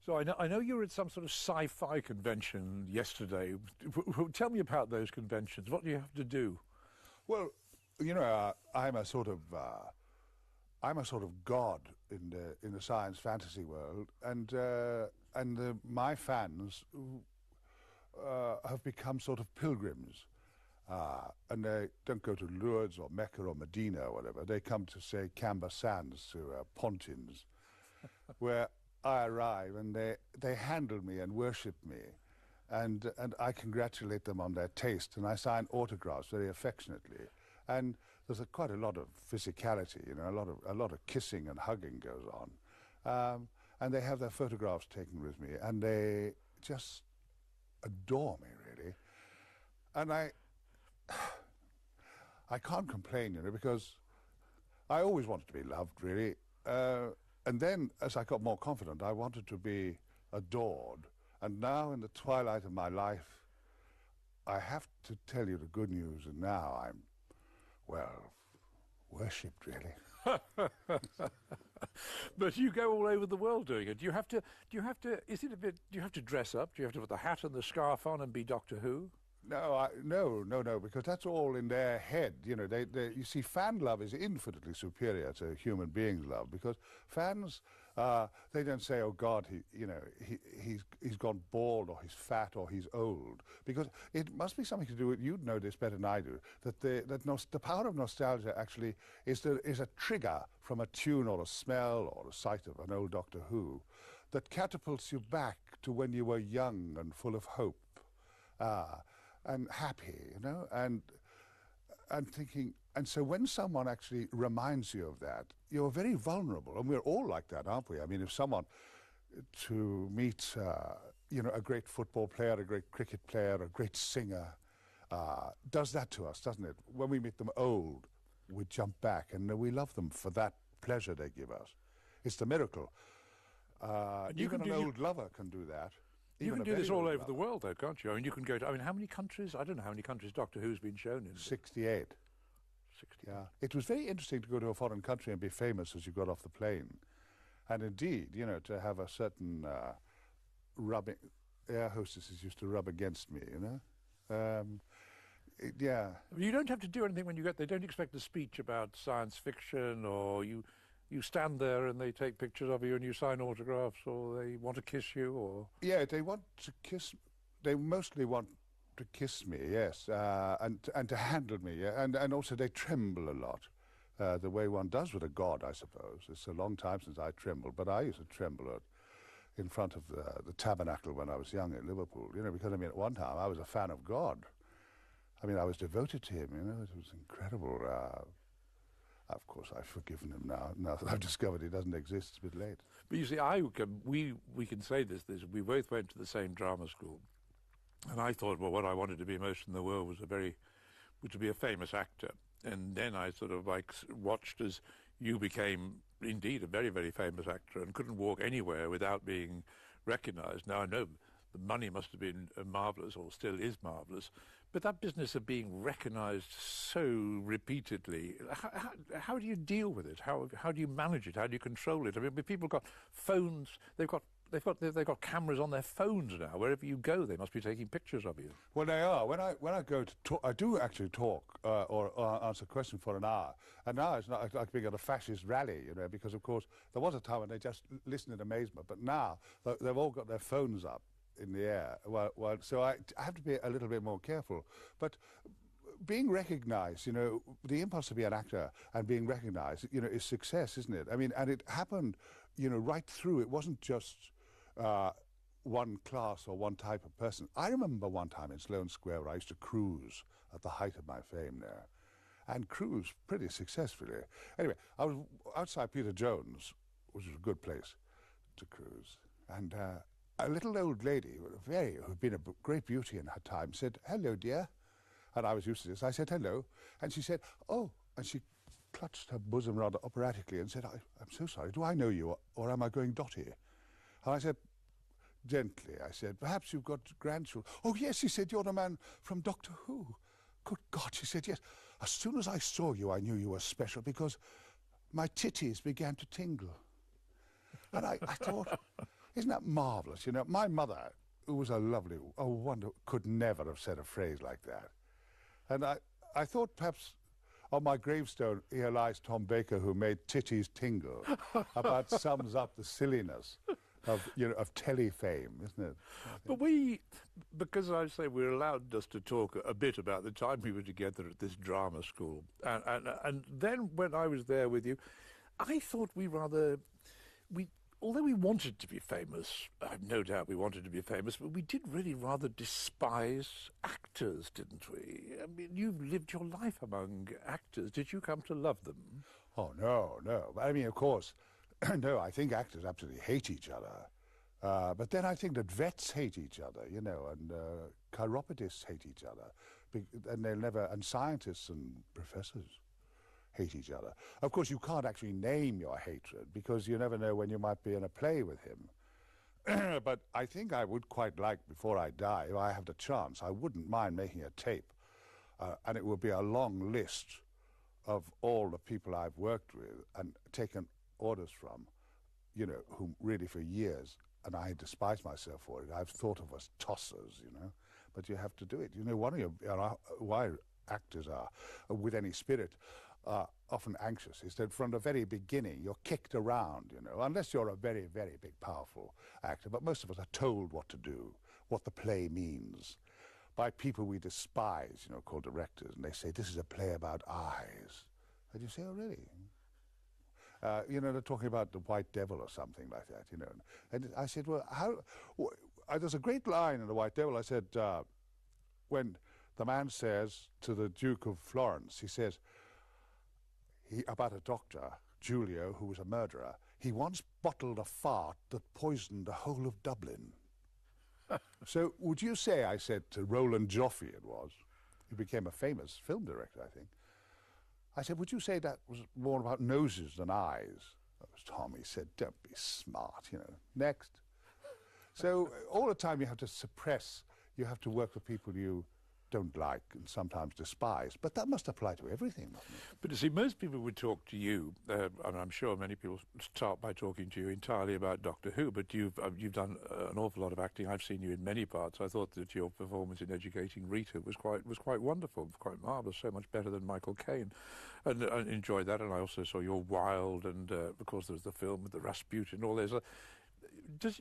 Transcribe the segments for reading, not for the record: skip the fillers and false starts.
So I know you were at some sort of sci-fi convention yesterday. Tell me about those conventions. What do you have to do? Well, I'm a sort of god in the science fantasy world, and my fans have become sort of pilgrims, and they don't go to Lourdes or Mecca or Medina or whatever. They come to, say, Camber Sands, to Pontins, where I arrive, and they handle me and worship me, and I congratulate them on their taste, and I sign autographs very affectionately. And there's quite a lot of physicality, a lot of kissing and hugging goes on. And they have their photographs taken with me, and they just adore me, really. And I can't complain, because I always wanted to be loved, really. And then, as I got more confident, I wanted to be adored. And now, in the twilight of my life, I have to tell you the good news, and now I'm, well, worshipped, really. But you go all over the world doing it. Do you have to, is it a bit, do you have to dress up? Do you have to put the hat and the scarf on and be Doctor Who? No, because that's all in their head. You see, fan love is infinitely superior to human beings' love, because fans, they don't say, "Oh God, he's gone bald, or he's fat, or he's old," because it must be something to do with, you'd know this better than I do, that the power of nostalgia actually is a trigger from a tune or a smell or a sight of an old Doctor Who that catapults you back to when you were young and full of hope. And happy, and thinking, and so when someone actually reminds you of that, you're very vulnerable, and we're all like that, aren't we? I mean, if someone to meet, a great football player, a great cricket player, a great singer, does that to us, doesn't it? When we meet them old, we jump back, and we love them for that pleasure they give us. It's the miracle. Even an old lover can do that. You can do this all over the world, though, can't you? I mean, you can go to, how many countries? I don't know how many countries Doctor Who's been shown in. 68. 68. Yeah. It was very interesting to go to a foreign country and be famous as you got off the plane. And indeed, to have a certain air hostesses used to rub against me, yeah. You don't have to do anything when you get there. They don't expect a speech about science fiction, or you stand there and they take pictures of you and you sign autographs, or they want to kiss you, or... Yeah, they want to kiss... They mostly want to kiss me, yes, and to handle me, yeah? and also they tremble a lot, the way one does with a god, I suppose. It's a long time since I trembled, but I used to tremble in front of the tabernacle when I was young in Liverpool, because, at one time I was a fan of God. I was devoted to him, it was incredible. Of course, I've forgiven him now that I've discovered he doesn't exist. It's a bit late. But you see, we can say this. We both went to the same drama school, and I thought, well, what I wanted to be most in the world was to be a famous actor. And then I sort of watched as you became indeed a very, very famous actor and couldn't walk anywhere without being recognised. Now I know the money must have been marvellous, or still is marvellous, but that business of being recognised so repeatedly, how do you deal with it? How do you manage it? How do you control it? I mean, people got phones, they've got cameras on their phones now. Wherever you go, they must be taking pictures of you. Well, they are. When I go to talk, I do actually talk or answer questions for an hour. And now it's not like being at a fascist rally, because, of course, there was a time when they just listened in amazement, but now they've all got their phones up in the air. So I have to be a little bit more careful. But being recognised, the impulse to be an actor and being recognised, is success, isn't it? I mean, and it happened, right through. It wasn't just one class or one type of person. I remember one time in Sloane Square where I used to cruise at the height of my fame there, and cruise pretty successfully. Anyway, I was outside Peter Jones, which was a good place to cruise, and a little old lady, who'd been a great beauty in her time, said, "Hello, dear." And I was used to this. I said, "Hello." And she said, "Oh," and she clutched her bosom rather operatically and said, I'm so sorry, do I know you, or am I going dotty?" And I said, gently, "Perhaps you've got grandchildren." "Oh, yes," she said, "you're the man from Doctor Who." "Good God," she said, "yes. As soon as I saw you, I knew you were special, because my titties began to tingle." And I thought, Isn't that marvellous? You know, my mother, who was a lovely, a wonder, could never have said a phrase like that. And I thought perhaps on my gravestone, here lies Tom Baker, who made titties tingle, about sums up the silliness of, you know, of telly fame, isn't it? But because I say we're allowed just to talk a bit about the time we were together at this drama school, and then when I was there with you, I thought although we wanted to be famous, I've no doubt we wanted to be famous, but we did really rather despise actors, didn't we? I mean, you've lived your life among actors. Did you come to love them? Oh, no, no. I mean, of course, no, I think actors absolutely hate each other. But then I think that vets hate each other, you know, and chiropodists hate each other. And scientists and professors hate each other. Of course, you can't actually name your hatred because you never know when you might be in a play with him. But I think I would quite like, before I die, if I have the chance, I wouldn't mind making a tape. And it would be a long list of all the people I've worked with and taken orders from, you know, whom really for years, and I despise myself for it, I've thought of as tossers, you know. But you have to do it. You know, one of why actors are, with any spirit, often anxious is that from the very beginning you're kicked around, you know, unless you're a very, very big, powerful actor. But most of us are told what to do, what the play means, by people we despise, you know, called directors, and they say, this is a play about eyes. And you say, oh, really? You know, they're talking about the White Devil or something like that, you know. And I said, well, there's a great line in the White Devil. I said, when the man says to the Duke of Florence, he says, about a doctor, Giulio, who was a murderer, he once bottled a fart that poisoned the whole of Dublin. So would you say, I said to Roland Joffe, it was, who became a famous film director, I think, I said, would you say that was more about noses than eyes? That was Tom. He said, don't be smart, you know. Next. So all the time you have to suppress, you have to work with people you don't like and sometimes despise. But that must apply to everything, mustn't it? But you see, most people would talk to you, and I'm sure many people start by talking to you entirely about Doctor Who, but you've done an awful lot of acting. I've seen you in many parts. I thought that your performance in Educating Rita was quite wonderful, quite marvellous, so much better than Michael Caine. And I enjoyed that, and I also saw your Wild, and of course there's the film with the Rasputin and all those. Do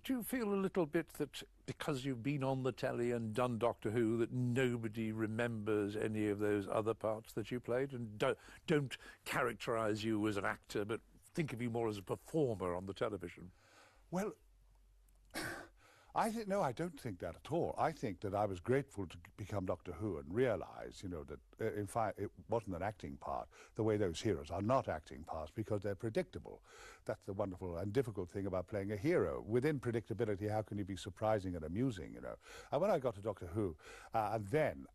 you feel a little bit that because you've been on the telly and done Doctor Who that nobody remembers any of those other parts that you played and don't characterise you as an actor but think of you more as a performer on the television? Well, I don't think that at all. I think that I was grateful to become Doctor Who and realise, you know, that in fact it wasn't an acting part, the way those heroes are not acting parts because they're predictable. That's the wonderful and difficult thing about playing a hero. Within predictability, how can you be surprising and amusing, you know? And when I got to Doctor Who, and then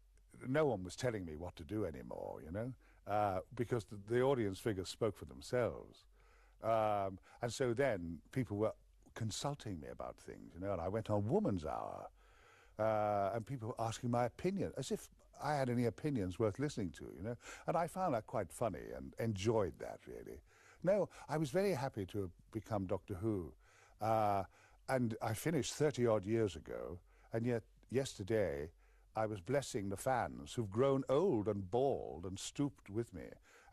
no one was telling me what to do anymore, you know, because the audience figures spoke for themselves. And so then people were consulting me about things, you know, and I went on Woman's Hour, and people were asking my opinion, as if I had any opinions worth listening to, you know, and I found that quite funny and enjoyed that, really. No, I was very happy to have become Doctor Who, and I finished 30-odd years ago, and yet yesterday I was blessing the fans who've grown old and bald and stooped with me,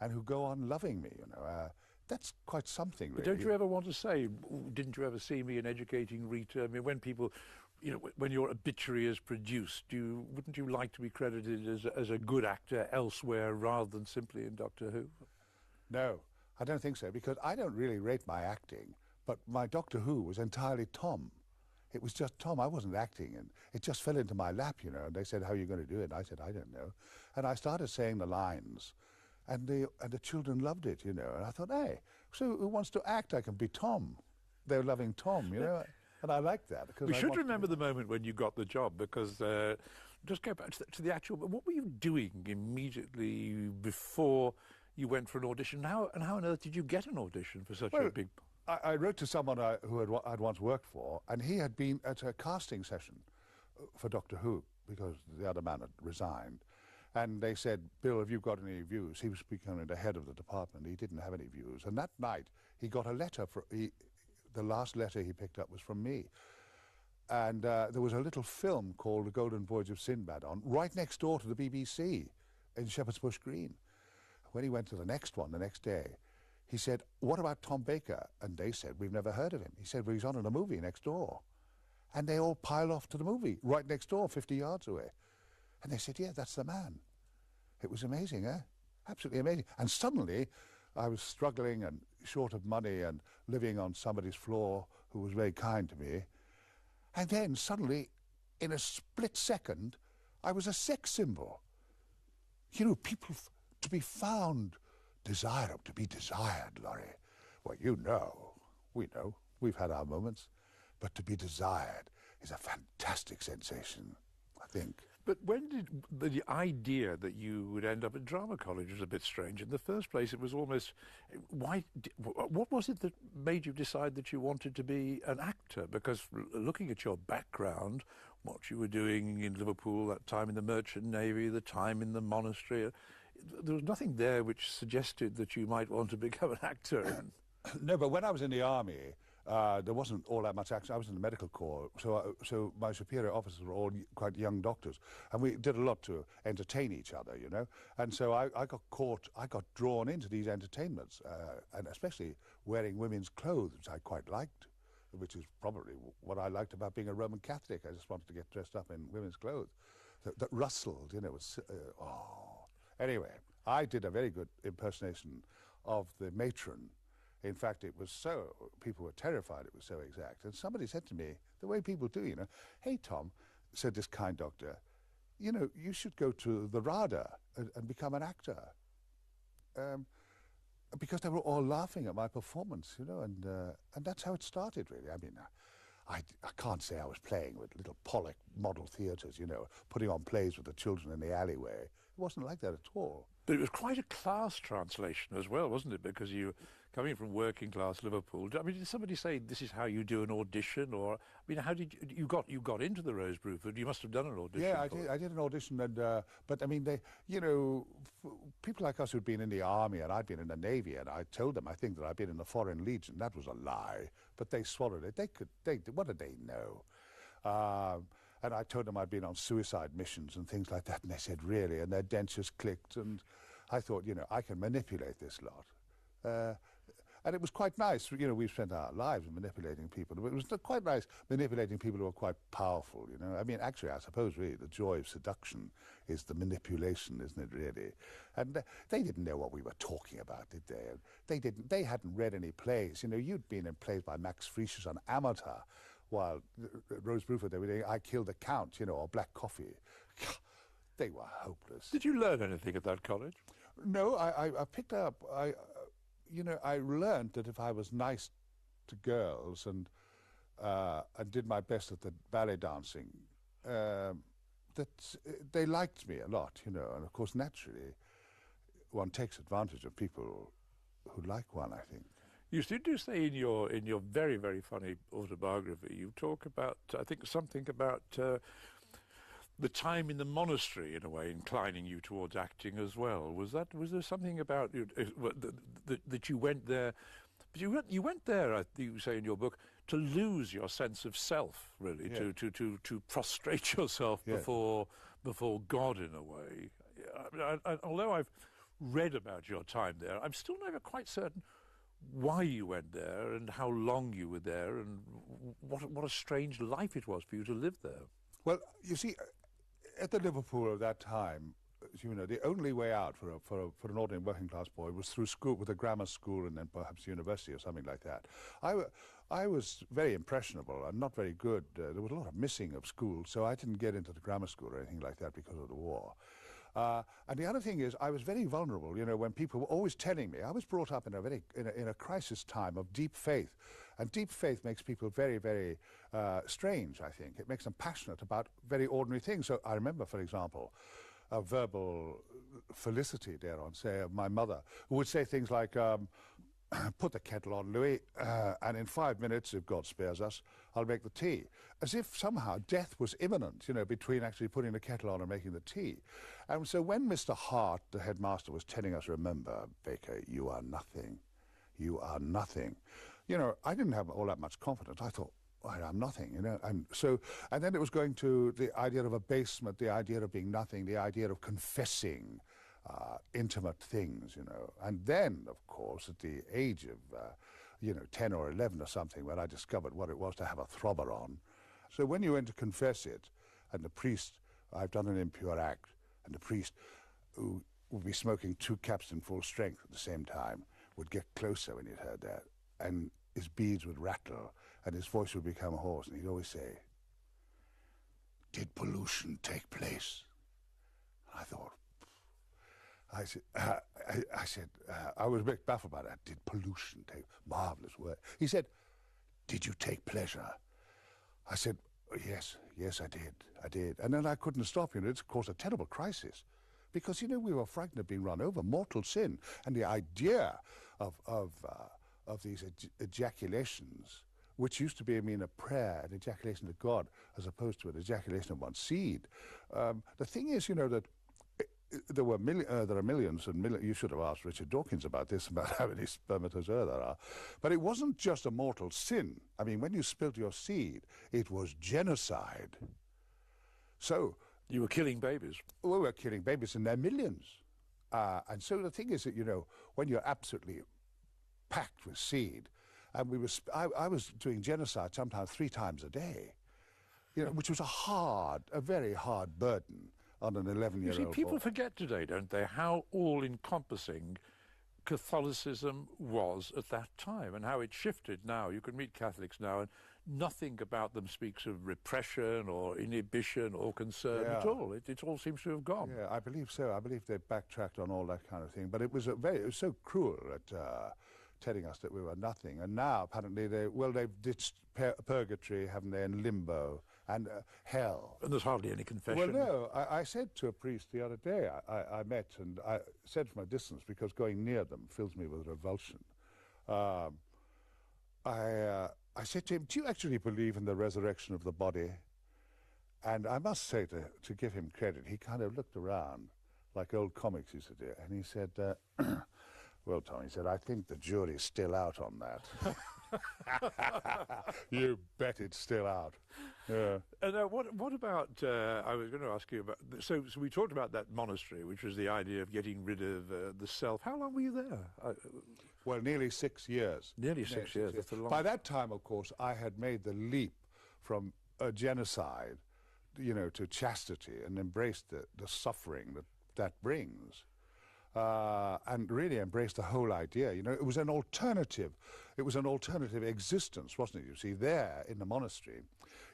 and who go on loving me, you know. That's quite something, really. But don't you ever want to say, didn't you ever see me in Educating Rita? I mean, when people, you know, when your obituary is produced, wouldn't you like to be credited as a good actor elsewhere rather than simply in Doctor Who? No, I don't think so, because I don't really rate my acting, but my Doctor Who was entirely Tom. It was just Tom. I wasn't acting, and it just fell into my lap, you know, and they said, how are you going to do it? And I said, I don't know. And I started saying the lines, and the children loved it, you know. And I thought, hey, so who wants to act? I can be Tom. They're loving Tom, you know. And I like that. We should remember the moment when you got the job, because just go back to the actual. What were you doing immediately before you went for an audition? How on earth did you get an audition for such a big? I wrote to someone who I'd once worked for, and he had been at a casting session for Doctor Who because the other man had resigned. And they said, Bill, have you got any views? He was becoming the head of the department. He didn't have any views. And that night, he got a letter. The the last letter he picked up was from me. And there was a little film called The Golden Voyage of Sinbad on, right next door to the BBC in Shepherd's Bush Green. When he went to the next one the next day, he said, "What about Tom Baker?" And they said, "We've never heard of him." He said, "Well, he's on in a movie next door." And they all piled off to the movie, right next door, 50 yards away. And they said, "Yeah, that's the man." It was amazing, eh? Absolutely amazing. And suddenly, I was struggling and short of money and living on somebody's floor who was very kind to me. And then suddenly, in a split second, I was a sex symbol. You know, people to be found desirable, to be desired, Laurie. Well, you know, we know, we've had our moments. But to be desired is a fantastic sensation, I think. But when did the idea that you would end up at drama college was a bit strange? In the first place, it was almost what was it that made you decide that you wanted to be an actor? Because looking at your background, what you were doing in Liverpool, that time in the Merchant Navy, the time in the monastery, there was nothing there which suggested that you might want to become an actor. No, but when I was in the army, there wasn't all that much action. I was in the medical corps, so my superior officers were all quite young doctors, and we did a lot to entertain each other, you know. And so I got drawn into these entertainments, and especially wearing women's clothes, which I quite liked, which is probably what I liked about being a Roman Catholic. I just wanted to get dressed up in women's clothes that rustled, you know. Anyway, I did a very good impersonation of the matron. In fact, it was so, people were terrified it was so exact. And somebody said to me, the way people do, you know, "Hey, Tom," said this kind doctor, "you know, you should go to the RADA and become an actor." Because they were all laughing at my performance, you know, and that's how it started, really. I mean, I can't say I was playing with little Pollock model theatres, you know, putting on plays with the children in the alleyway. It wasn't like that at all. But it was quite a class translation as well, wasn't it? Because you, coming from working class Liverpool, I mean, did somebody say this is how you do an audition, or I mean, how did you got into the Rose Bruford? You must have done an audition. Yeah, I did an audition, and but I mean, they, you know, people like us who'd been in the army and I'd been in the Navy, and I told them I think that I'd been in the Foreign Legion. That was a lie, but they swallowed it. What did they know? And I told them I'd been on suicide missions and things like that, and they said, "Really?" And their dentures clicked, and I thought, you know, I can manipulate this lot. And it was quite nice. You know, we've spent our lives manipulating people, but it was quite nice manipulating people who are quite powerful, you know. I mean, actually, I suppose, really, the joy of seduction is the manipulation, isn't it, really? And they didn't know what we were talking about, did they? They hadn't read any plays. You know, you'd been in plays by Max Frisch's on Amateur, while Rose Bruford, they were doing I Killed the Count, you know, or Black Coffee. They were hopeless. Did you learn anything at that college? No, I picked up, you know, I learned that if I was nice to girls and did my best at the ballet dancing, that they liked me a lot, you know. And of course, naturally, one takes advantage of people who like one, I think. You do say in your very, very funny autobiography, you talk about, I think, something about the time in the monastery, in a way, inclining you towards acting as well. Was there something about you that you went there? But you went there, I think you say in your book, to lose your sense of self, really, yeah. to prostrate yourself before God, in a way. Although I've read about your time there, I'm still never quite certain why you went there and how long you were there and what a strange life it was for you to live there. Well, you see, at the Liverpool of that time, you know, the only way out for an ordinary working class boy was through school, with a grammar school and then perhaps university or something like that. I was very impressionable and not very good. There was a lot of missing of school, so I didn't get into the grammar school or anything like that because of the war. And the other thing is, I was very vulnerable. You know, when people were always telling me, I was brought up in a crisis time of deep faith, and deep faith makes people very, very strange. I think it makes them passionate about very ordinary things. So I remember, for example, a verbal felicity thereon, say, of my mother, who would say things like, "Put the kettle on, Louis, and in 5 minutes, if God spares us, I'll make the tea." As if somehow death was imminent, you know, between actually putting the kettle on and making the tea. And so when Mr. Hart, the headmaster, was telling us, "Remember, Baker, you are nothing. You are nothing," you know, I didn't have all that much confidence. I thought, well, I'm nothing, you know. And so, and then it was going to the idea of abasement, the idea of being nothing, the idea of confessing intimate things, you know. And then, of course, at the age of, 10 or 11 or something, when I discovered what it was to have a throbber on. So when you went to confess it, and the priest, I've done an impure act, and the priest, who would be smoking 2 caps in full strength at the same time, would get closer when he'd heard that, and his beads would rattle, and his voice would become hoarse, and he'd always say, "Did pollution take place?" And I thought, I was a bit baffled by that. Did pollution take, marvelous word. He said, "Did you take pleasure?" I said, yes, I did. And then I couldn't stop, you know. It's, of course, a terrible crisis. Because, you know, we were frightened of being run over, mortal sin. And the idea of these ejaculations, which used to be, a prayer, an ejaculation to God, as opposed to an ejaculation of one's seed. The thing is, you know, that there are millions and millions. You should have asked Richard Dawkins about this, about how many spermatozoa there are. But it wasn't just a mortal sin. I mean, when you spilt your seed, it was genocide. So you were killing babies. We were killing babies in their millions. And so the thing is that, you know, when you're absolutely packed with seed, and I was doing genocide sometimes 3 times a day, you know, which was a very hard burden on an 11-year-old You see, people boy. forget today, don't they, how all-encompassing Catholicism was at that time and how it shifted now. You can meet Catholics now and nothing about them speaks of repression or inhibition or concern at all. It all seems to have gone. Yeah, I believe so. I believe they backtracked on all that kind of thing. But it was so cruel at telling us that we were nothing. And now, apparently, they've ditched purgatory, haven't they, and limbo and hell. And there's hardly any confession. Well, no. I said to a priest the other day, I met, and I said from a distance, because going near them fills me with revulsion. I said to him, "Do you actually believe in the resurrection of the body?" And I must say, to give him credit, he kind of looked around like old comics used to do, and he said, "Well, Tom," he said, "I think the jury's still out on that." You bet it's still out. Yeah. And what about, I was going to ask you about, so we talked about that monastery, which was the idea of getting rid of the self. How long were you there? Well, nearly 6 years. Nearly 6 years. That's a long By that time, of course, I had made the leap from a genocide, you know, to chastity, and embraced the suffering that brings. And really embraced the whole idea. You know, it was an alternative. It was an alternative existence, wasn't it? You see, there in the monastery,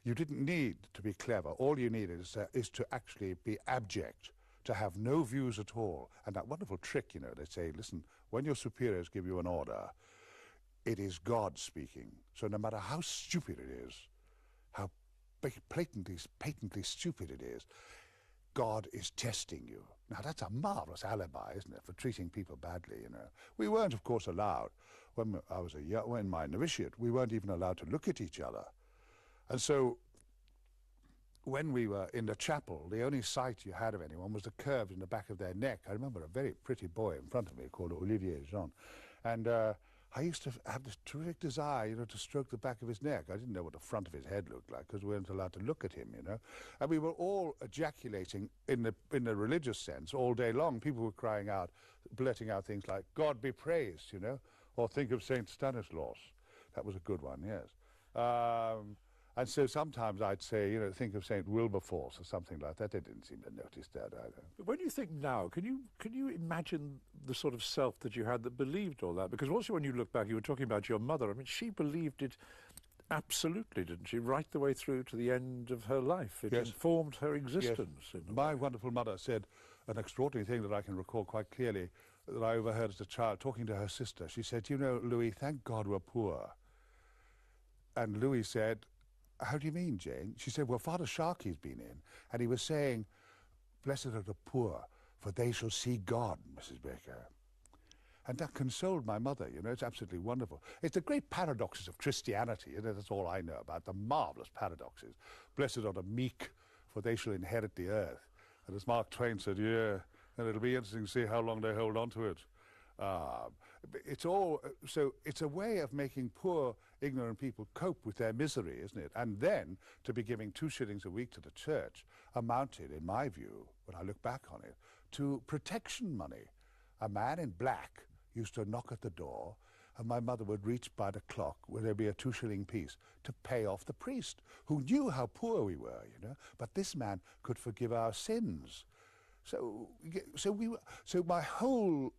you didn't need to be clever. All you needed is to actually be abject, to have no views at all. And that wonderful trick, you know, they say, listen, when your superiors give you an order, it is God speaking. So no matter how stupid it is, how patently stupid it is, God is testing you. Now, that's a marvelous alibi, isn't it, for treating people badly, you know. We weren't, of course, allowed, when I was in my novitiate, we weren't even allowed to look at each other. And so, when we were in the chapel, the only sight you had of anyone was the curves in the back of their neck. I remember a very pretty boy in front of me called Olivier Jean. And I used to have this terrific desire, you know, to stroke the back of his neck. I didn't know what the front of his head looked like because we weren't allowed to look at him, you know. And we were all ejaculating in the religious sense all day long. People were crying out, blurting out things like, "God be praised," you know, or "Think of St. Stanislaus." That was a good one, yes. And so sometimes I'd say, you know, think of St. Wilberforce or something like that. They didn't seem to notice that either. But when you think now, can you imagine the sort of self that you had that believed all that? Because also when you look back, you were talking about your mother. I mean, she believed it absolutely, didn't she? Right the way through to the end of her life. It informed her existence. Yes. My wonderful mother said an extraordinary thing that I can recall quite clearly that I overheard as a child talking to her sister. She said, "You know, Louis, thank God we're poor." And Louis said, "How do you mean, Jane?" She said, "Well, Father Sharkey's been in, and he was saying, 'Blessed are the poor, for they shall see God,' Mrs. Baker." And that consoled my mother, you know. It's absolutely wonderful. It's the great paradoxes of Christianity, you know, that's all I know about, the marvellous paradoxes. Blessed are the meek, for they shall inherit the earth. And as Mark Twain said, yeah, and it'll be interesting to see how long they hold on to it. Uh, it's all so. It's a way of making poor, ignorant people cope with their misery, isn't it? And then to be giving 2 shillings a week to the church amounted, in my view, when I look back on it, to protection money. A man in black used to knock at the door, and my mother would reach by the clock where there'd be a 2 shilling piece to pay off the priest, who knew how poor we were, you know. But this man could forgive our sins. So my whole,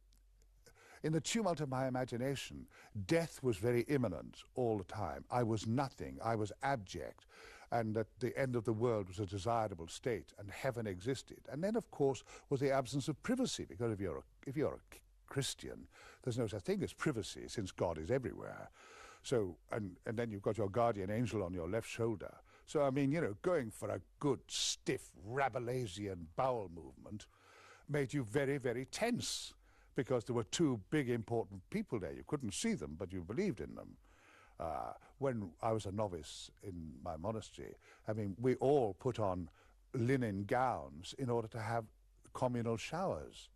in the tumult of my imagination, death was very imminent all the time. I was nothing. I was abject. And that the end of the world was a desirable state, and heaven existed. And then, of course, was the absence of privacy, because if you're a Christian, there's no such thing as privacy, since God is everywhere. So, and then you've got your guardian angel on your left shoulder. So, I mean, you know, going for a good, stiff, Rabelaisian bowel movement made you very, very tense, because there were 2 big, important people there. You couldn't see them, but you believed in them. When I was a novice in my monastery, I mean, we all put on linen gowns in order to have communal showers.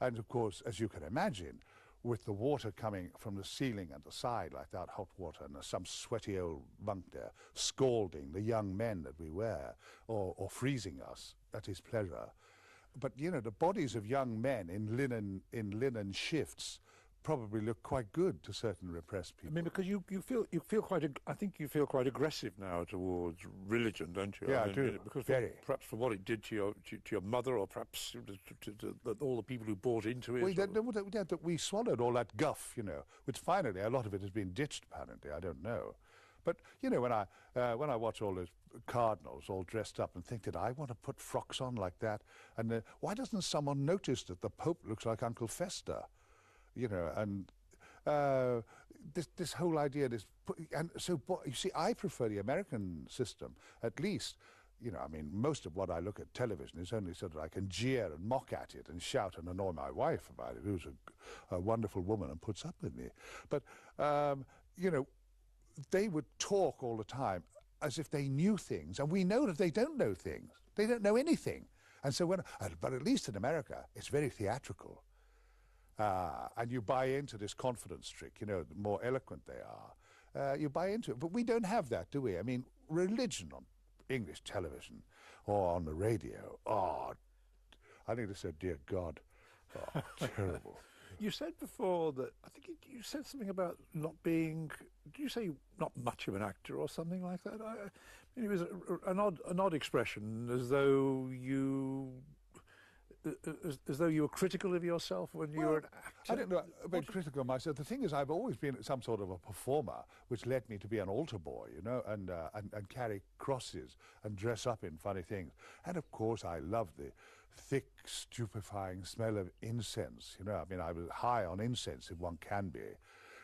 And of course, as you can imagine, with the water coming from the ceiling and the side like that, hot water, and there's some sweaty old monk there scalding the young men that we were, or freezing us at his pleasure. But, you know, the bodies of young men in linen shifts probably look quite good to certain repressed people. I mean, because you feel quite. I think you feel quite aggressive now towards religion, don't you? Yeah, I do. mean, because Very. Perhaps for what it did to your mother, or perhaps to all the people who bought into it. Well, we swallowed all that guff, you know, which finally a lot of it has been ditched. Apparently, I don't know. But you know, when I watch all those cardinals all dressed up and think, did I want to put frocks on like that? And why doesn't someone notice that the Pope looks like Uncle Fester? You know, and this whole idea, and so you see, I prefer the American system, at least. You know, I mean, most of what I look at television is only so that I can jeer and mock at it and shout and annoy my wife about it, who's a wonderful woman and puts up with me. But you know, they would talk all the time as if they knew things, and we know that they don't know things. They don't know anything. And so but at least in America, it's very theatrical. And you buy into this confidence trick, you know, the more eloquent they are, you buy into it. But we don't have that, do we? I mean, religion on English television or on the radio, I need to say, dear God, terrible. You said before that, I think you said something about not being, did you say not much of an actor or something like that? I mean, it was an odd expression, as though you were critical of yourself when you were an actor. I don't know about critical of myself. The thing is, I've always been some sort of a performer, which led me to be an altar boy, you know, and carry crosses and dress up in funny things. And of course, I love the thick, stupefying smell of incense. You know, I mean, I was high on incense, if one can be,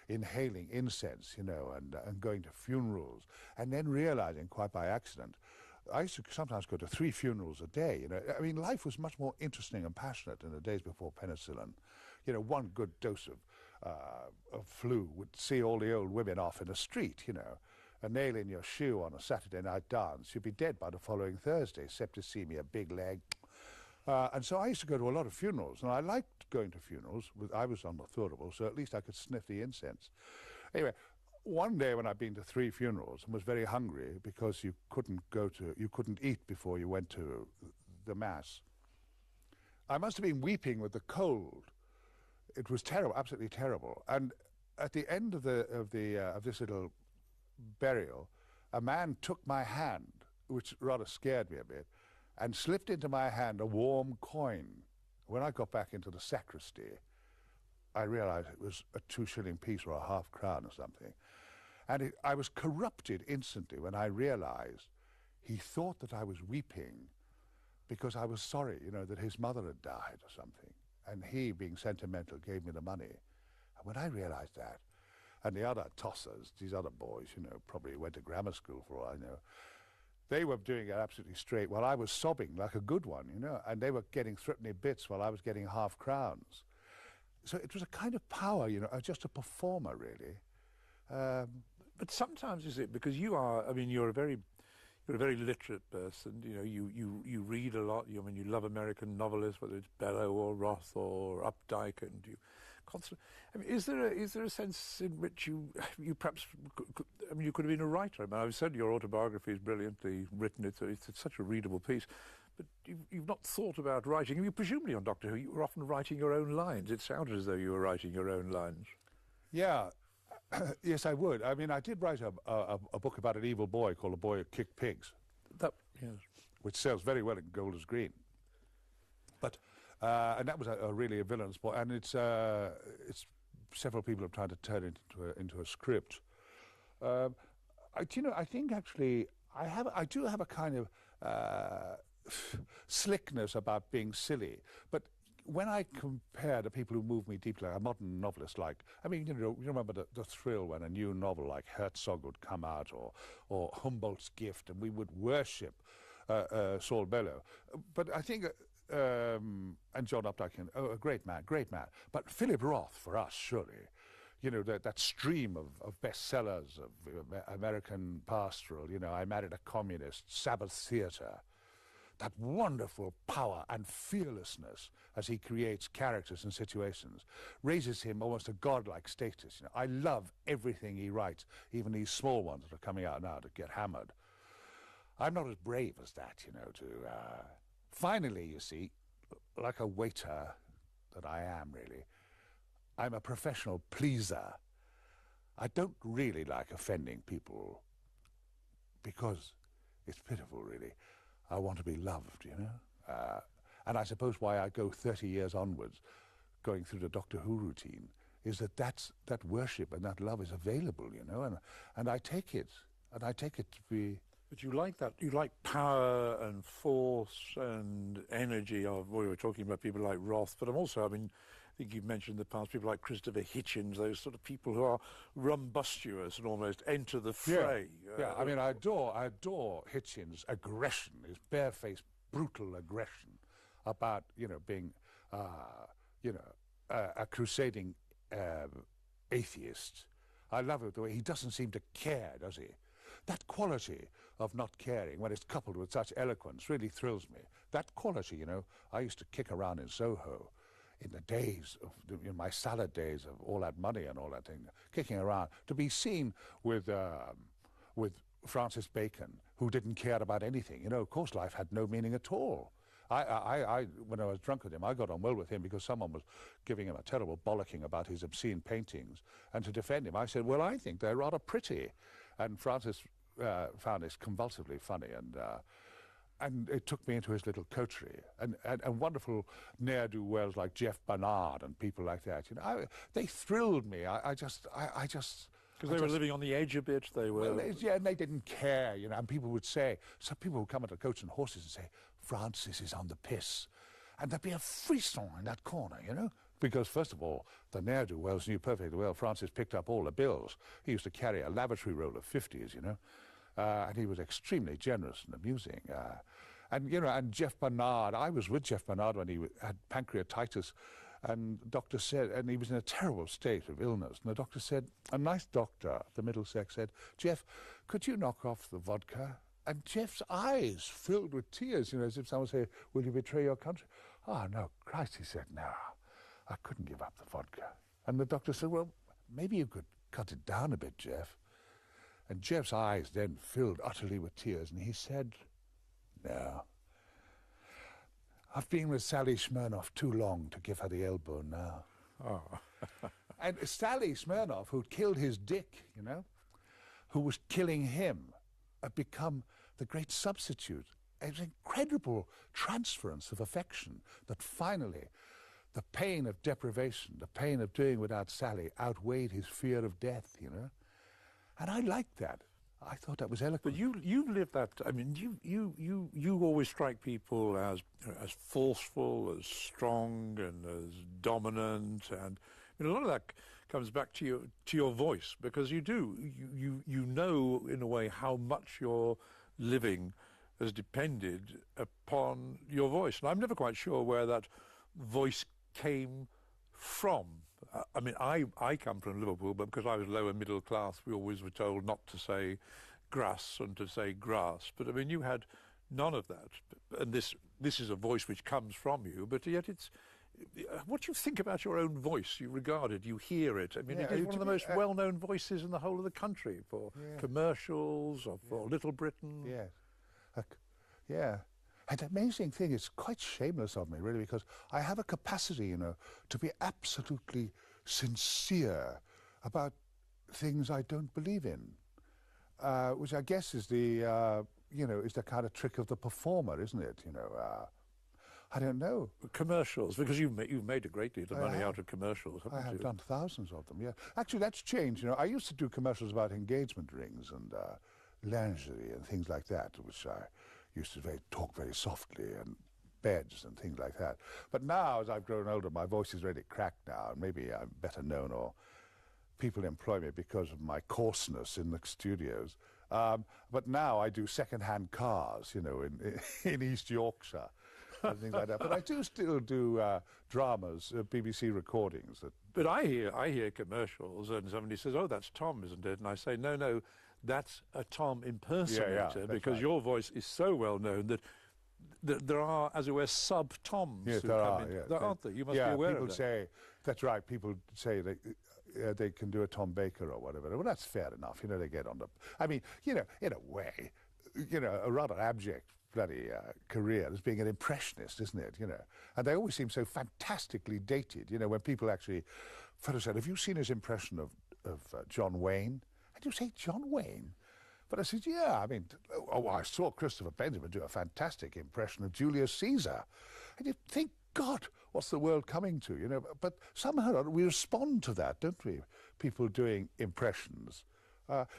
inhaling incense, you know, and going to funerals, and then realizing, quite by accident, I used to sometimes go to 3 funerals a day. You know, I mean, life was much more interesting and passionate in the days before penicillin. You know, one good dose of flu would see all the old women off in the street. You know, a nail in your shoe on a Saturday night dance, you'd be dead by the following Thursday. Septicemia, big leg. And so I used to go to a lot of funerals, and I liked going to funerals. I was on the thurible, so at least I could sniff the incense. Anyway, one day when I'd been to 3 funerals and was very hungry because you couldn't eat before you went to the mass, I must have been weeping with the cold. It was terrible, absolutely terrible. And at the end of this little burial, a man took my hand, which rather scared me a bit, and slipped into my hand a warm coin. When I got back into the sacristy, I realized it was a 2 shilling piece or a half crown or something. And I was corrupted instantly when I realized he thought that I was weeping because I was sorry, you know, that his mother had died or something. And he, being sentimental, gave me the money. And when I realized that, and the other tossers, these other boys, you know, probably went to grammar school for all I know, they were doing it absolutely straight while I was sobbing like a good one, you know, and they were getting threepenny bits while I was getting half crowns. So it was a kind of power, you know, just a performer, really. But sometimes, is it, because you are, I mean, you're a very literate person, you know, you read a lot, you love American novelists, whether it's Bellow or Roth or Updike, and you constant. I mean, is there a sense in which you perhaps I mean, you could have been a writer. I mean, I've said your autobiography is brilliantly written. It's such a readable piece. But you've not thought about writing. I mean, presumably on Doctor Who, you were often writing your own lines. It sounded as though you were writing your own lines. Yeah. Yes, I would. I mean, I did write a book about an evil boy called A Boy Who Kicked Pigs. Yes. Which sells very well in Golders Green. But and that was really a villainous boy, and it's several people have tried to turn it into a script. I think actually I do have a kind of slickness about being silly, but when I compare the people who move me deeply, like a modern novelist, I mean, you remember the thrill when a new novel like Herzog would come out, or Humboldt's Gift, and we would worship Saul Bellow. But I think, and John Updike, a great man. But Philip Roth, for us, surely, that stream of bestsellers, of American Pastoral, I Married a Communist, Sabbath Theatre, that wonderful power and fearlessness as he creates characters and situations, raises him almost to godlike status. I love everything he writes, even these small ones that are coming out now to get hammered. I'm not as brave as that, to... Finally, you see, like a waiter that I am, really, I'm a professional pleaser. I don't really like offending people because it's pitiful, really. I want to be loved, and I suppose why I go 30 years onwards, going through the Doctor Who routine, is that worship and that love is available, and I take it, to be... But you like that. You like power and force and energy of, we were talking about people like Roth, but I think you've mentioned in the past people like Christopher Hitchens, those sort of people who are rumbustious and almost enter the fray. Yeah. I mean, I adore Hitchens' aggression, his barefaced, brutal aggression about, being, a crusading atheist. I love it the way he doesn't seem to care, does he? That quality of not caring, when it's coupled with such eloquence, really thrills me. That quality, I used to kick around in Soho in the days of my salad days of all that money and all that thing, kicking around, to be seen with Francis Bacon, who didn't care about anything. Of course, life had no meaning at all. I when I was drunk with him, I got on well with him because someone was giving him a terrible bollocking about his obscene paintings, and to defend him, I said, well, I think they're rather pretty. And Francis found this convulsively funny, and it took me into his little coterie. And wonderful ne'er-do-wells like Jeff Barnard and people like that, they thrilled me. I just... Because they were living on the edge a bit, they were... Well, and they didn't care, and people would say... Some people would come at the Coach and Horses and say, Francis is on the piss. And there'd be a frisson in that corner, Because, first of all, the ne'er-do-wells knew perfectly well Francis picked up all the bills. He used to carry a lavatory roll of 50s, and he was extremely generous and amusing. And Jeff Barnard, I was with Jeff Barnard when he had pancreatitis, and the doctor said, and he was in a terrible state of illness, and the doctor said, a nice doctor, the Middlesex, said, Jeff, could you knock off the vodka? And Jeff's eyes filled with tears, as if someone said, will you betray your country? Oh, no, Christ, he said, no. I couldn't give up the vodka. And the doctor said, well, maybe you could cut it down a bit, Jeff. And Jeff's eyes then filled utterly with tears, and he said, no. I've been with Sally Smirnoff too long to give her the elbow now. Oh. And Sally Smirnoff, who'd killed his dick, who was killing him, had become the great substitute. It was an incredible transference of affection that finally... The pain of deprivation, the pain of doing without Sally outweighed his fear of death, And I liked that. I thought that was eloquent. But you've lived that. I mean, you always strike people as forceful, as strong, and as dominant, and a lot of that comes back to your voice, because you know in a way how much your living has depended upon your voice, and I'm never quite sure where that voice came from. I mean, I come from Liverpool, but because I was lower middle class, we always were told not to say grass and to say grass. But I mean, you had none of that, and this is a voice which comes from you, but yet what do you think about your own voice? You regard it, you hear it. I mean, Yeah, it is one to of the me, most well-known voices in the whole of the country for commercials or for Little Britain. Yes. Yeah. And the amazing thing, it's quite shameless of me, really, because I have a capacity, you know, to be absolutely sincere about things I don't believe in, which I guess is the, you know, is the kind of trick of the performer, isn't it? You know, I don't know. Commercials, because you've made a great deal of money have. out of commercials, haven't I have you? done thousands of them, yeah. Actually, that's changed, you know. I used to do commercials about engagement rings and lingerie and things like that, which I used to talk very softly, and beds and things like that. But now, as I've grown older, my voice is really cracked now, and maybe I'm better known, or people employ me because of my coarseness in the studios. But now I do second-hand cars, you know, in East Yorkshire and things like that. But I do still do dramas, BBC recordings. But I hear commercials, and somebody says, "Oh, that's Tom, isn't it?" And I say, "No, that's a Tom impersonator, because right. your voice is so well known that there are, as it were, sub-Toms Yes, who there come are. in. Yeah. There aren't there? You must be aware people of that. say, that's right, people say they can do a Tom Baker or whatever. Well, that's fair enough. You know, they get on the... I mean, you know, in a way, you know, a rather abject bloody career as being an impressionist, isn't it? You know, and they always seem so fantastically dated. You know, when people actually... Fellow said, have you seen his impression of John Wayne? And you say, John Wayne? But I said, yeah, I mean, I saw Christopher Benjamin do a fantastic impression of Julius Caesar. And you think, God, what's the world coming to, you know? But somehow or other we respond to that, don't we? People doing impressions.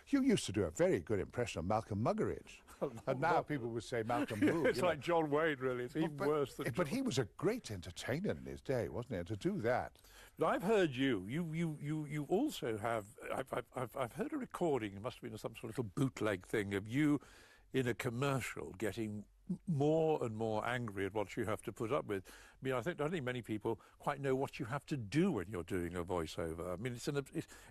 You used to do a very good impression of Malcolm Muggeridge. And now people would say Malcolm Who. It's like John Wayne, really. It's even worse than But he was a great entertainer in his day, wasn't he? And to do that... But I've heard you also have, I've heard a recording, it must have been some sort of little bootleg thing of you in a commercial getting more and more angry at what you have to put up with. I mean, I don't think many people quite know what you have to do when you're doing a voiceover. I mean,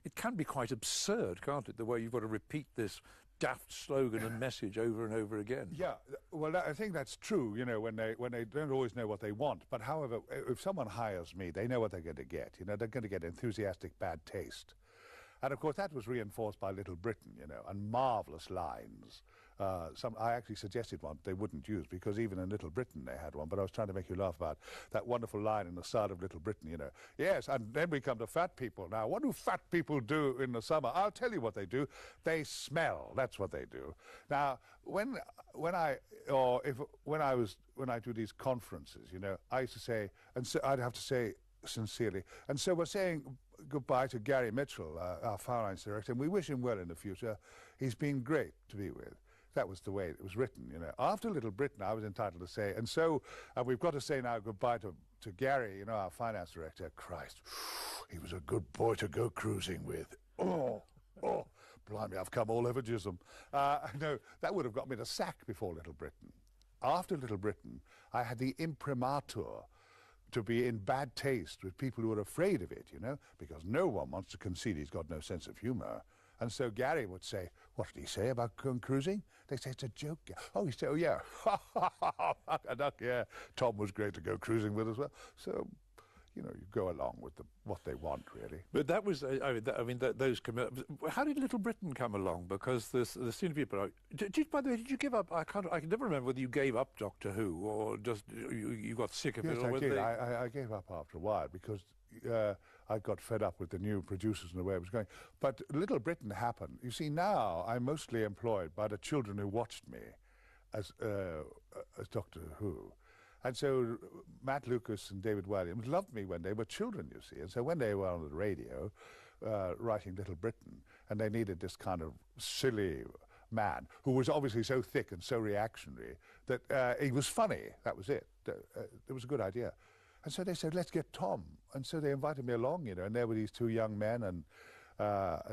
it can be quite absurd, can't it, the way you've got to repeat this daft slogan and message over and over again. Yeah, well, I think that's true, you know, when they don't always know what they want. But however, if someone hires me, they know what they're going to get. You know, they're going to get enthusiastic bad taste. And of course, that was reinforced by Little Britain, you know, and marvellous lines. I actually suggested one they wouldn't use, because even in Little Britain they had one, but I was trying to make you laugh about that wonderful line in the start of Little Britain, you know. Yes, and then we come to fat people. Now, what do fat people do in the summer? I'll tell you what they do. They smell. That's what they do. Now, when I do these conferences, you know, I used to say, and so I'd have to say sincerely, and so we're saying goodbye to Gary Mitchell, our finance director, and we wish him well in the future. He's been great to be with. That was the way it was written, you know. After Little Britain, I was entitled to say, and so we've got to say now goodbye to Gary, you know, our finance director. Christ, he was a good boy to go cruising with. Oh, blimey, I've come all over Chisholm. No, that would have got me the sack before Little Britain. After Little Britain, I had the imprimatur to be in bad taste with people who are afraid of it, you know, because no one wants to concede he's got no sense of humour. And so Gary would say, what did he say about going cruising? They say, it's a joke. Oh, he said, oh, yeah. Yeah. Tom was great to go cruising with as well. So, you know, you go along with what they want, really. But that was, those... How did Little Britain come along? Because there seem to be... By the way, did you give up... I can never remember whether you gave up Doctor Who or just you got sick of it. Yes, Or I did. they... I gave up after a while because I got fed up with the new producers and the way it was going. But Little Britain happened. You see, now I'm mostly employed by the children who watched me as Doctor Who. And so Matt Lucas and David Williams loved me when they were children, you see. And so when they were on the radio writing Little Britain, and they needed this kind of silly man who was obviously so thick and so reactionary that he was funny. That was it. It was a good idea. And so they said, let's get Tom. And so they invited me along, you know, and there were these two young men, and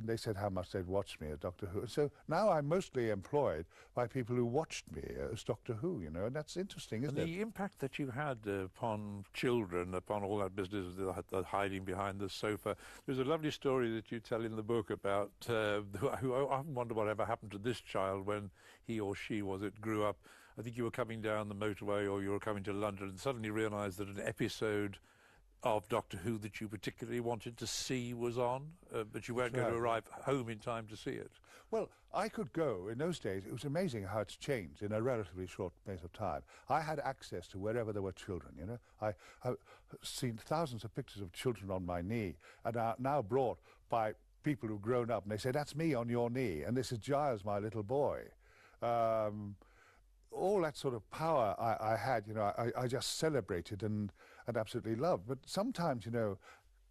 they said how much they'd watched me as Doctor Who. And so now I'm mostly employed by people who watched me as Doctor Who, you know, and that's interesting, isn't it? The impact that you had upon children, upon all that business of the hiding behind the sofa. There's a lovely story that you tell in the book about who I often wonder whatever happened to this child when he or she, grew up. I think you were coming down the motorway or you were coming to London and suddenly realised that an episode of Doctor Who that you particularly wanted to see was on, but you weren't going to right. arrive home in time to see it? Well, I could go. In those days, it was amazing how it's changed in a relatively short space of time. I had access to wherever there were children, you know. I've seen thousands of pictures of children on my knee, and are now brought by people who've grown up, and they say, that's me on your knee, and this is Giles, my little boy. All that sort of power I had, you know, I just celebrated and absolutely loved. But sometimes, you know,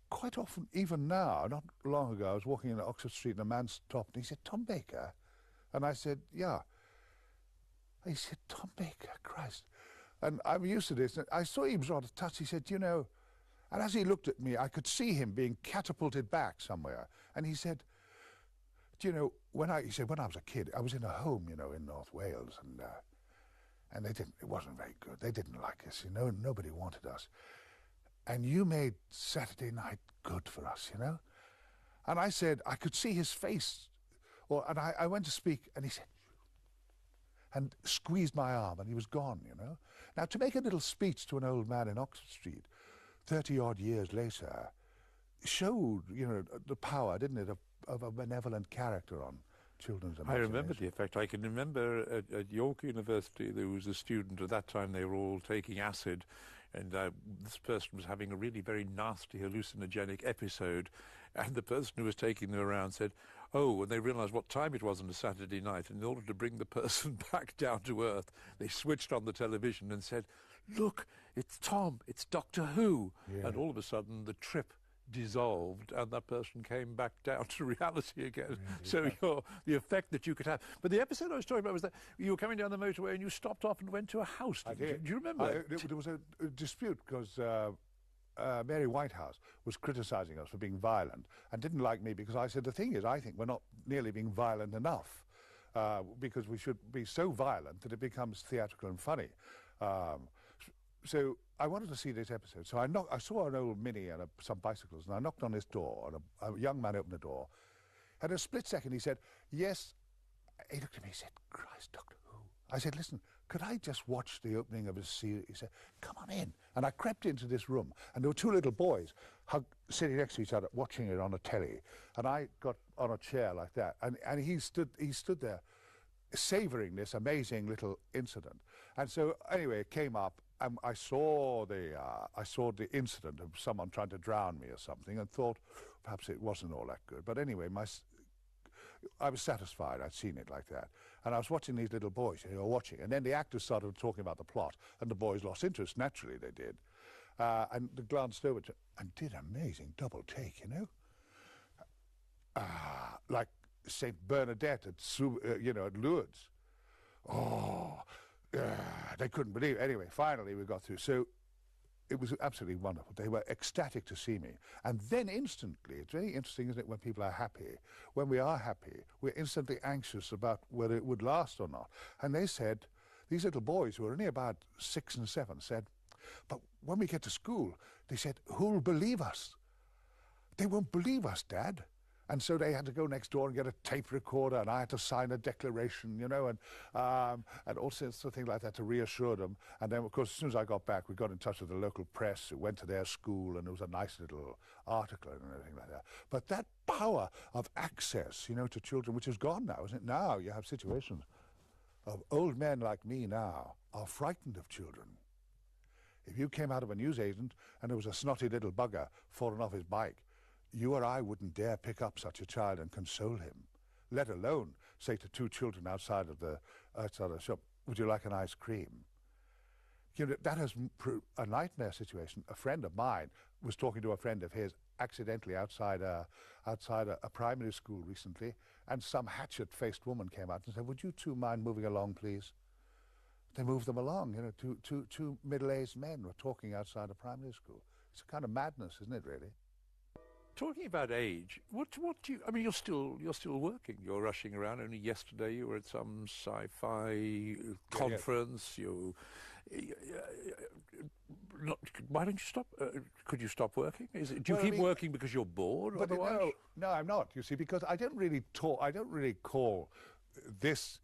quite often, even now, not long ago, I was walking in Oxford Street and a man stopped and he said, Tom Baker? And I said, yeah. And he said, Tom Baker, Christ. And I'm used to this. I saw he was rather touched. He said, you know, and as he looked at me, I could see him being catapulted back somewhere. And he said, do you know, he said, when I was a kid, I was in a home, you know, in North Wales, and it wasn't very good. They didn't like us, you know, nobody wanted us. And you made Saturday night good for us, you know? And I said, I could see his face. And I went to speak, and he said, and squeezed my arm, and he was gone, you know? Now, to make a little speech to an old man in Oxford Street, 30-odd years later, showed, you know, the power, didn't it, of a benevolent character on children's imagination. I remember the effect. I can remember at York University, there was a student, at that time they were all taking acid, and this person was having a really very nasty hallucinogenic episode, and the person who was taking them around said, oh, and they realised what time it was on a Saturday night, and in order to bring the person back down to earth, they switched on the television and said, look, it's Tom, it's Doctor Who. Yeah. And all of a sudden the trip dissolved and that person came back down to reality again. So the effect that you could have. But the episode I was talking about was that you were coming down the motorway and you stopped off and went to a house. I did. Do you remember? There was a dispute because Mary Whitehouse was criticising us for being violent and didn't like me because I said, the thing is, I think we're not nearly being violent enough because we should be so violent that it becomes theatrical and funny. So I wanted to see this episode. So I saw an old Mini and some bicycles, and I knocked on his door, and a young man opened the door. And in a split second, he said, yes. He looked at me, he said, Christ, Doctor Who. I said, listen, could I just watch the opening of his series? He said, come on in. And I crept into this room, and there were two little boys sitting next to each other, watching it on a telly. And I got on a chair like that, and he stood there, savouring this amazing little incident. And so, anyway, it came up, and I saw the incident of someone trying to drown me or something, and thought perhaps it wasn't all that good. But anyway, I was satisfied. I'd seen it like that, and I was watching these little boys. They were watching, and then the actors started talking about the plot, and the boys lost interest. Naturally, they did, and they glanced over and did an amazing double take. You know, like Saint Bernadette at at Lourdes. Oh. They couldn't believe it. Anyway, finally we got through. So it was absolutely wonderful. They were ecstatic to see me. And then instantly, it's very interesting, isn't it, when people are happy. When we are happy, we're instantly anxious about whether it would last or not. And they said, these little boys who were only about 6 and 7 said, but when we get to school, they said, who'll believe us? They won't believe us, Dad. And so they had to go next door and get a tape recorder, and I had to sign a declaration, you know, and all sorts of things like that to reassure them. And then, of course, as soon as I got back, we got in touch with the local press who went to their school, and there was a nice little article and everything like that. But that power of access, you know, to children, which is gone now, isn't it? Now you have situations of old men like me now are frightened of children. If you came out of a newsagent and there was a snotty little bugger falling off his bike, you or I wouldn't dare pick up such a child and console him, let alone say to two children outside of the shop, would you like an ice cream? You know, that has a nightmare situation. A friend of mine was talking to a friend of his accidentally outside a primary school recently, and some hatchet-faced woman came out and said, would you two mind moving along, please? They moved them along. You know, two middle-aged men were talking outside a primary school. It's a kind of madness, isn't it, really? Talking about age, what do you? I mean, you're still working. You're rushing around. Only yesterday you were at some sci-fi conference. Yeah. Why don't you stop? Could you stop working? Do you keep working because you're bored? But otherwise? No, I'm not. You see, because I don't really talk. I don't really call this,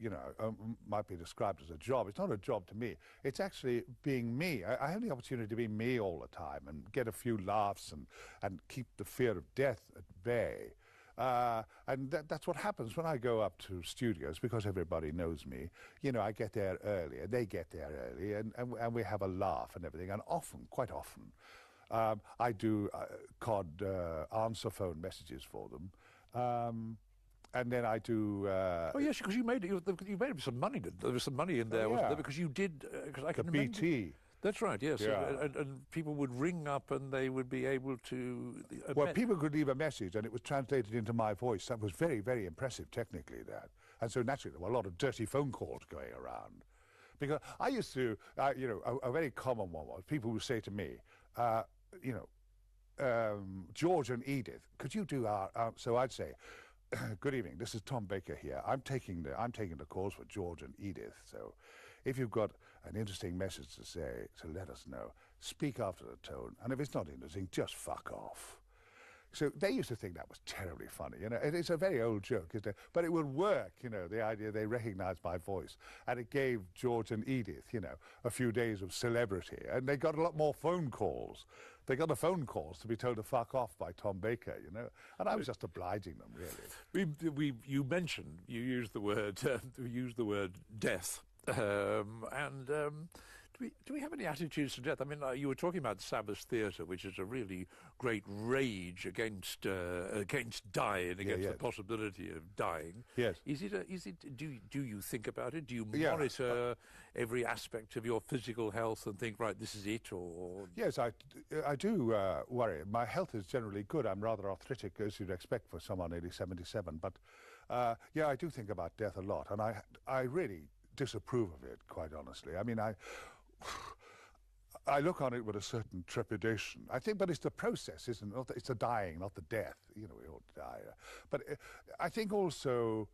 might be described as a job. It's not a job to me. It's actually being me. I have the opportunity to be me all the time and get a few laughs and keep the fear of death at bay. And that's what happens when I go up to studios, because everybody knows me. I get there early, and they get there early, and we have a laugh and everything. And often, quite often, I do answer phone messages for them. And then I do. Oh yes, because you made some money. There was some money in there, wasn't there? Because you did. Because I can remember. BT. That's right. Yes, Yeah. and people would ring up and they would be able to. Well, people could leave a message, and it was translated into my voice. That was very, very impressive technically. That, and so naturally there were a lot of dirty phone calls going around. Because I used to, a very common one was people would say to me, George and Edith, could you do our? So I'd say, good evening. This is Tom Baker here. I'm taking the calls for George and Edith. So, if you've got an interesting message to say, so let us know. Speak after the tone, and if it's not interesting, just fuck off. So they used to think that was terribly funny. It's a very old joke, isn't it? But it would work. The idea they recognised my voice, and it gave George and Edith, a few days of celebrity, and they got a lot more phone calls. They got the phone calls to be told to fuck off by Tom Baker, and I was just obliging them, really. You mentioned you used the word death, and. Do we have any attitudes to death? I mean, you were talking about Sabbath Theatre, which is a really great rage against dying, against the possibility of dying. Yes. Do you think about it? Do you monitor every aspect of your physical health and think, right, this is it, or? Yes, I do worry. My health is generally good. I'm rather arthritic, as you'd expect for someone nearly 77. But I do think about death a lot, and I really disapprove of it, quite honestly. I mean, I look on it with a certain trepidation. I think, but it's the process, isn't it? It's the dying, not the death. We all die. But I think also,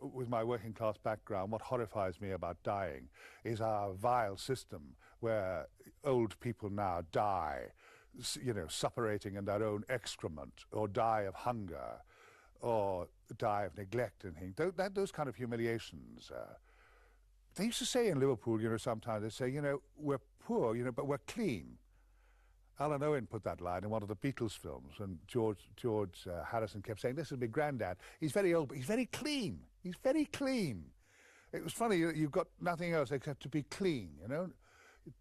with my working class background, what horrifies me about dying is our vile system where old people now die, suppurating in their own excrement, or die of hunger, or die of neglect and things. Those kind of humiliations. They used to say in Liverpool, sometimes they say, we're poor, but we're clean. Alan Owen put that line in one of the Beatles films, and George Harrison kept saying, this is my granddad. He's very old, but he's very clean. He's very clean. It was funny, you've got nothing else except to be clean,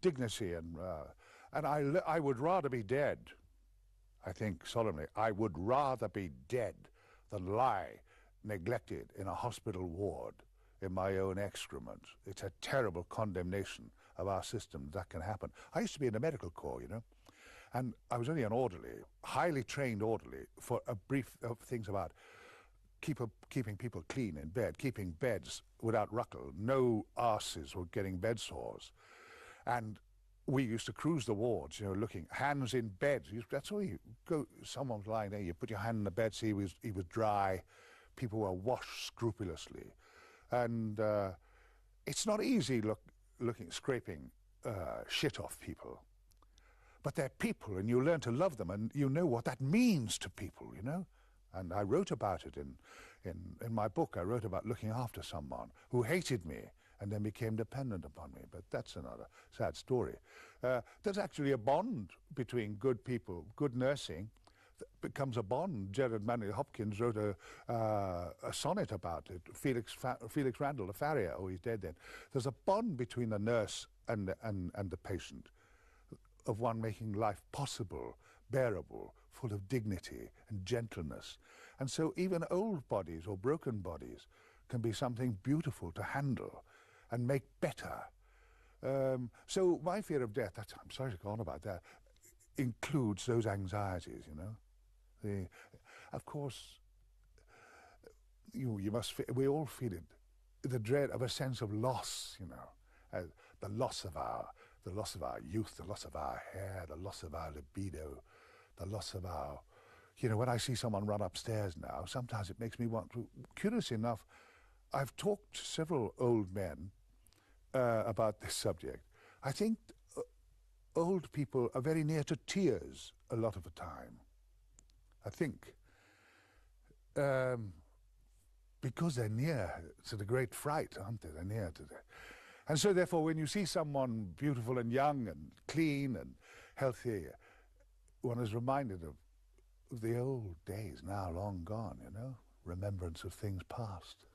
dignity. And I would rather be dead, I think solemnly, I would rather be dead than lie neglected in a hospital ward in my own excrement. It's a terrible condemnation of our system that can happen. I used to be in the medical corps, and I was only an orderly, highly trained orderly, for a brief of things about keeping people clean in bed, keeping beds without ruckle. No arses were getting bed sores. And we used to cruise the wards, looking, hands in beds. That's all you go, someone's lying there, you put your hand in the bed, see he was dry. People were washed scrupulously. And it's not easy scraping shit off people. But they're people, and you learn to love them, and you know what that means to people, And I wrote about it in my book. I wrote about looking after someone who hated me and then became dependent upon me. But that's another sad story. There's actually a bond between good people, good nursing, becomes a bond. Gerard Manley Hopkins wrote a sonnet about it. Felix Randall, the farrier, he's dead then. There's a bond between the nurse and the patient, of one making life possible, bearable, full of dignity and gentleness. And so even old bodies or broken bodies can be something beautiful to handle and make better. So my fear of death, I'm sorry to go on about that, includes those anxieties, Of course, we all feel it, the dread of a sense of loss, the loss of our youth, the loss of our hair, the loss of our libido, the loss of our, when I see someone run upstairs now, sometimes it makes me want to. Curious enough, I've talked to several old men about this subject. I think old people are very near to tears a lot of the time. I think. because they're near to the great fright, aren't they? They're near to the... And so therefore, when you see someone beautiful and young and clean and healthy, one is reminded of the old days, now long gone, you know, remembrance of things past.